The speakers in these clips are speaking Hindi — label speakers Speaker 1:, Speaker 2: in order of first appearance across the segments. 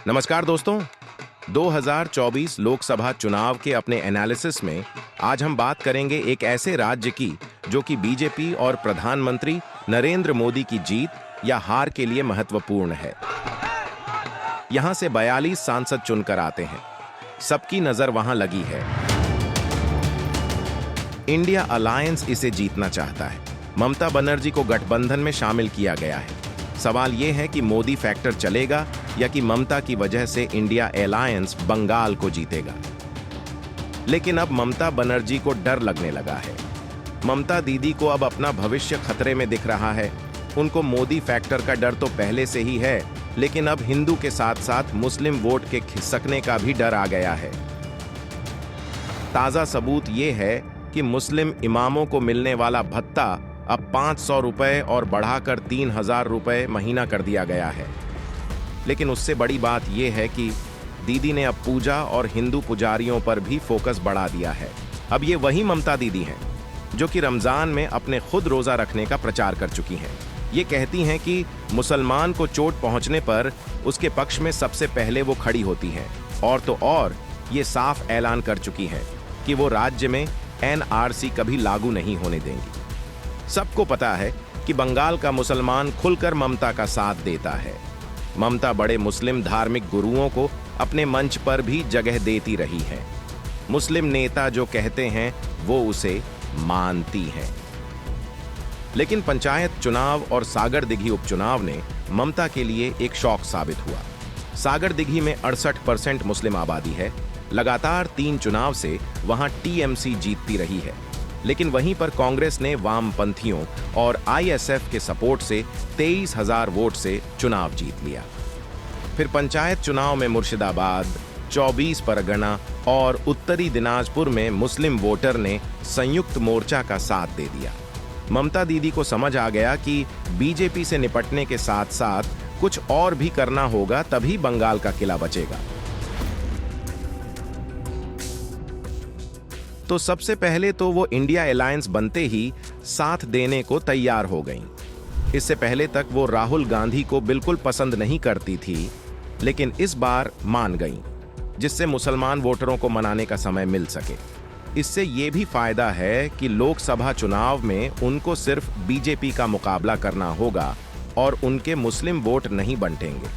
Speaker 1: नमस्कार दोस्तों। 2024 लोकसभा चुनाव के अपने एनालिसिस में आज हम बात करेंगे एक ऐसे राज्य की जो कि बीजेपी और प्रधानमंत्री नरेंद्र मोदी की जीत या हार के लिए महत्वपूर्ण है। यहां से 42 सांसद चुनकर आते हैं, सबकी नजर वहां लगी है। इंडिया अलायंस इसे जीतना चाहता है। ममता बनर्जी को गठबंधन में शामिल किया गया है। सवाल यह है कि मोदी फैक्टर चलेगा या कि ममता की वजह से इंडिया अलायंस बंगाल को जीतेगा। लेकिन अब ममता बनर्जी को डर लगने लगा है। ममता दीदी को अब अपना भविष्य खतरे में दिख रहा है। उनको मोदी फैक्टर का डर तो पहले से ही है, लेकिन अब हिंदू के साथ साथ मुस्लिम वोट के खिसकने का भी डर आ गया है। ताजा सबूत यह है कि मुस्लिम इमामों को मिलने वाला भत्ता अब 500 रुपए और बढ़ाकर 3000 रुपए महीना कर दिया गया है। लेकिन उससे बड़ी बात यह है कि दीदी ने अब पूजा और हिंदू पुजारियों पर भी फोकस बढ़ा दिया है। अब ये वही ममता दीदी हैं जो कि रमजान में अपने खुद रोजा रखने का प्रचार कर चुकी हैं। ये कहती हैं कि मुसलमान को चोट पहुंचने पर उसके पक्ष में सबसे पहले वो खड़ी होती हैं। और तो और ये साफ ऐलान कर चुकी हैं कि वो राज्य में एनआरसी कभी लागू नहीं होने देंगी। सबको पता है कि बंगाल का मुसलमान खुलकर ममता का साथ देता है। ममता बड़े मुस्लिम धार्मिक गुरुओं को अपने मंच पर भी जगह देती रही है। मुस्लिम नेता जो कहते हैं वो उसे मानती हैं। लेकिन पंचायत चुनाव और सागर दिघी उपचुनाव ने ममता के लिए एक शौक साबित हुआ। सागर दिघी में 68% मुस्लिम आबादी है। लगातार 3 चुनाव से वहां टीएमसी जीतती रही है। लेकिन वहीं पर कांग्रेस ने वामपंथियों और आईएसएफ के सपोर्ट से 23,000 वोट से चुनाव जीत लिया। फिर पंचायत चुनाव में मुर्शिदाबाद, 24 परगना और उत्तरी दिनाजपुर में मुस्लिम वोटर ने संयुक्त मोर्चा का साथ दे दिया। ममता दीदी को समझ आ गया कि बीजेपी से निपटने के साथ साथ कुछ और भी करना होगा, तभी बंगाल का किला बचेगा। तो सबसे पहले तो वो इंडिया अलायंस बनते ही साथ देने को तैयार हो गईं। इससे पहले तक वो राहुल गांधी को बिल्कुल पसंद नहीं करती थी, लेकिन इस बार मान गईं, जिससे मुसलमान वोटरों को मनाने का समय मिल सके। इससे ये भी फायदा है कि लोकसभा चुनाव में उनको सिर्फ बीजेपी का मुकाबला करना होगा और उनके मुस्लिम वोट नहीं बंटेंगे।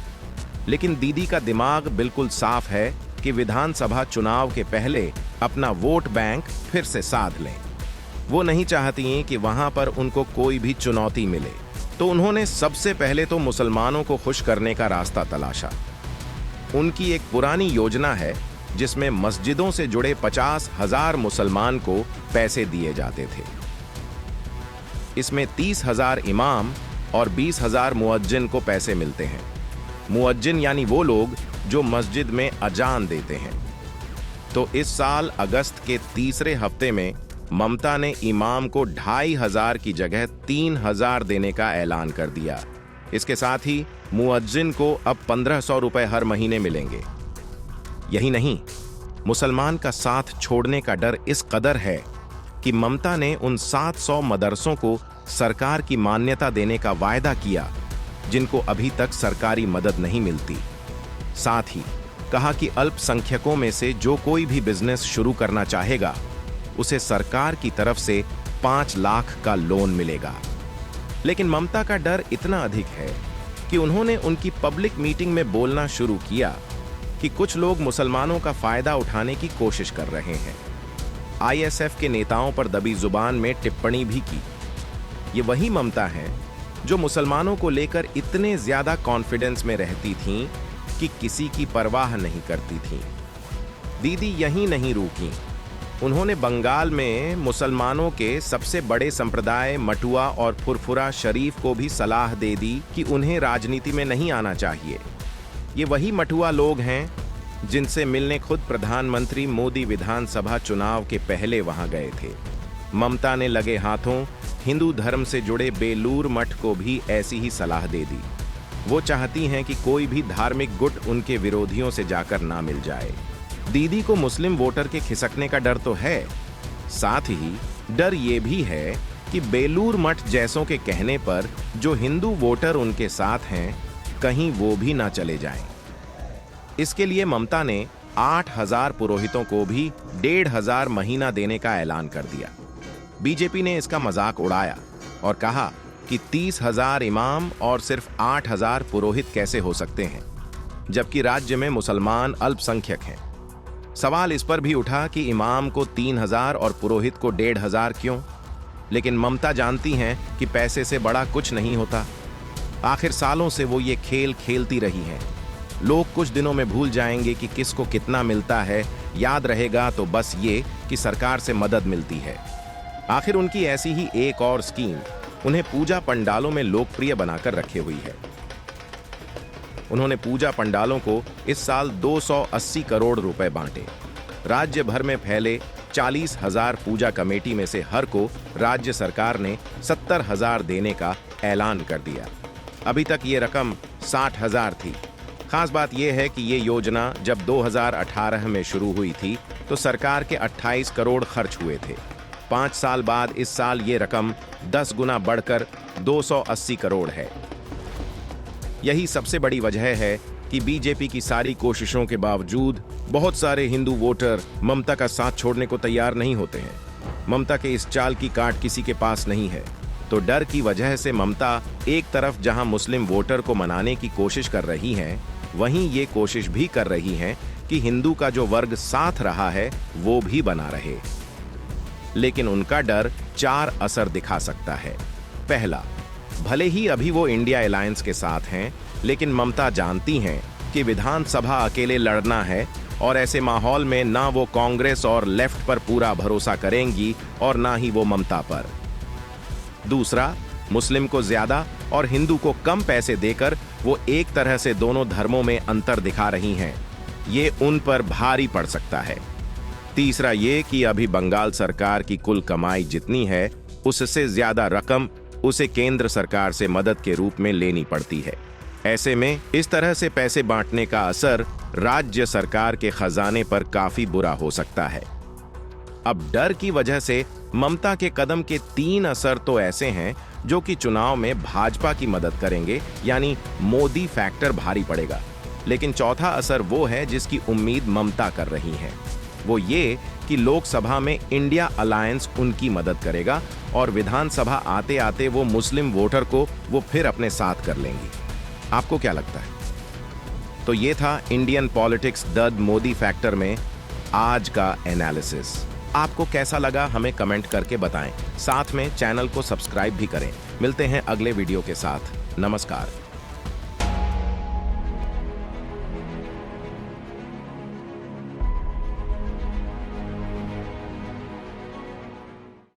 Speaker 1: लेकिन दीदी का दिमाग बिल्कुल साफ है कि विधानसभा चुनाव के पहले अपना वोट बैंक फिर से साध लें। वो नहीं चाहती कि वहां पर उनको कोई भी चुनौती मिले, तो उन्होंने सबसे पहले तो मुसलमानों को खुश करने का रास्ता तलाशा। उनकी एक पुरानी योजना है जिसमें मस्जिदों से जुड़े 50,000 मुसलमान को पैसे दिए जाते थे। इसमें 30,000 इमाम और 20,000 मुअज्जिन को पैसे मिलते हैं। मुअज्जिन यानी वो लोग जो मस्जिद में अजान देते हैं। तो इस साल अगस्त के तीसरे हफ्ते में ममता ने इमाम को 2,500 की जगह 3,000 देने का ऐलान कर दिया। इसके साथ ही मुअज्जिन को अब 1,500 रुपए हर महीने मिलेंगे। यही नहीं, मुसलमान का साथ छोड़ने का डर इस कदर है कि ममता ने उन 700 मदरसों को सरकार की मान्यता देने का वायदा किया जिनको अभी तक सरकारी मदद नहीं मिलती। साथ ही कहा कि अल्पसंख्यकों में से जो कोई भी बिजनेस शुरू करना चाहेगा उसे सरकार की तरफ से 5 लाख का लोन मिलेगा। लेकिन ममता का डर इतना अधिक है कि उन्होंने उनकी पब्लिक मीटिंग में बोलना शुरू किया कि कुछ लोग मुसलमानों का फायदा उठाने की कोशिश कर रहे हैं। आईएसएफ के नेताओं पर दबी जुबान में टिप्पणी भी की। ये वही ममता है जो मुसलमानों को लेकर इतने ज्यादा कॉन्फिडेंस में रहती थीं कि किसी की परवाह नहीं करती थीं। दीदी यहीं नहीं रुकीं। उन्होंने बंगाल में मुसलमानों के सबसे बड़े संप्रदाय मटुआ और फुरफुरा शरीफ को भी सलाह दे दी कि उन्हें राजनीति में नहीं आना चाहिए। ये वही मटुआ लोग हैं जिनसे मिलने खुद प्रधानमंत्री मोदी विधानसभा चुनाव के पहले वहां गए थे। ममता ने लगे हाथों हिंदू धर्म से जुड़े बेलूर मठ को भी ऐसी ही सलाह दे दी। वो चाहती हैं कि कोई भी धार्मिक गुट उनके विरोधियों से जाकर ना मिल जाए। दीदी को मुस्लिम वोटर के खिसकने का डर तो है, साथ ही डर ये भी है कि बेलूर मठ जैसों के कहने पर जो हिंदू वोटर उनके साथ हैं, कहीं वो भी ना चले जाएं। इसके लिए ममता ने 8,000 पुरोहितों को भी 1,500 महीना देने का ऐलान कर दिया। बीजेपी ने इसका मजाक उड़ाया और कहा कि 30,000 इमाम और सिर्फ 8,000 पुरोहित कैसे हो सकते हैं, जबकि राज्य में मुसलमान अल्पसंख्यक हैं। सवाल इस पर भी उठा कि इमाम को 3,000 और पुरोहित को 1,500 क्यों? लेकिन ममता जानती हैं कि पैसे से बड़ा कुछ नहीं होता। आखिर सालों से वो ये खेल खेलती रही हैं। लोग कुछ दिनों में भूल जाएंगे कि किसको कितना मिलता है, याद रहेगा तो बस ये कि सरकार से मदद मिलती है। आखिर उनकी ऐसी ही एक और स्कीम उन्हें पूजा पंडालों में लोकप्रिय बनाकर रखे हुई है। उन्होंने पूजा पंडालों को इस साल 280 करोड़ रुपए बांटे। राज्य भर में फैले 40,000 पूजा कमेटी में से हर को राज्य सरकार ने 70,000 देने का ऐलान कर दिया। अभी तक ये रकम 60,000 थी। खास बात यह है कि ये योजना जब 2018 में शुरू हुई थी तो सरकार के 28 करोड़ खर्च हुए थे। 5 साल बाद इस साल ये रकम 10 गुना बढ़कर 280 करोड़ है। यही सबसे बड़ी वजह है कि बीजेपी की सारी कोशिशों के बावजूद बहुत सारे हिंदू वोटर ममता का साथ छोड़ने को तैयार नहीं होते हैं। ममता के इस चाल की काट किसी के पास नहीं है, तो डर की वजह से ममता एक तरफ जहां मुस्लिम वोटर को मनाने की कोशिश कर रही हैं, वहीं ये कोशिश भी कर रही हैं कि हिंदू का जो वर्ग साथ रहा है वो भी बना रहे। लेकिन उनका डर 4 असर दिखा सकता है। पहला, भले ही अभी वो इंडिया अलायंस के साथ हैं, लेकिन ममता जानती हैं कि विधानसभा अकेले लड़ना है और ऐसे माहौल में ना वो कांग्रेस और लेफ्ट पर पूरा भरोसा करेंगी और ना ही वो ममता पर। दूसरा, मुस्लिम को ज्यादा और हिंदू को कम पैसे देकर वो एक तरह से दोनों धर्मों में अंतर दिखा रही हैं। ये उन पर भारी पड़ सकता है। तीसरा ये कि अभी बंगाल सरकार की कुल कमाई जितनी है उससे ज्यादा रकम उसे केंद्र सरकार से मदद के रूप में लेनी पड़ती है। ऐसे में इस तरह से पैसे बांटने का असर राज्य सरकार के खजाने पर काफी बुरा हो सकता है। अब डर की वजह से ममता के कदम के 3 असर तो ऐसे हैं जो कि चुनाव में भाजपा की मदद करेंगे, यानी मोदी फैक्टर भारी पड़ेगा। लेकिन चौथा असर वो है जिसकी उम्मीद ममता कर रही हैं। वो ये कि लोकसभा में इंडिया अलायंस उनकी मदद करेगा और विधानसभा आते आते वो मुस्लिम वोटर को वो फिर अपने साथ कर लेंगी। आपको क्या लगता है? तो ये था Indian politics the Modi factor में आज का एनालिसिस। आपको कैसा लगा हमें कमेंट करके बताएं। साथ में चैनल को सब्सक्राइब भी करें। मिलते हैं अगले वीडियो के साथ। नमस्कार।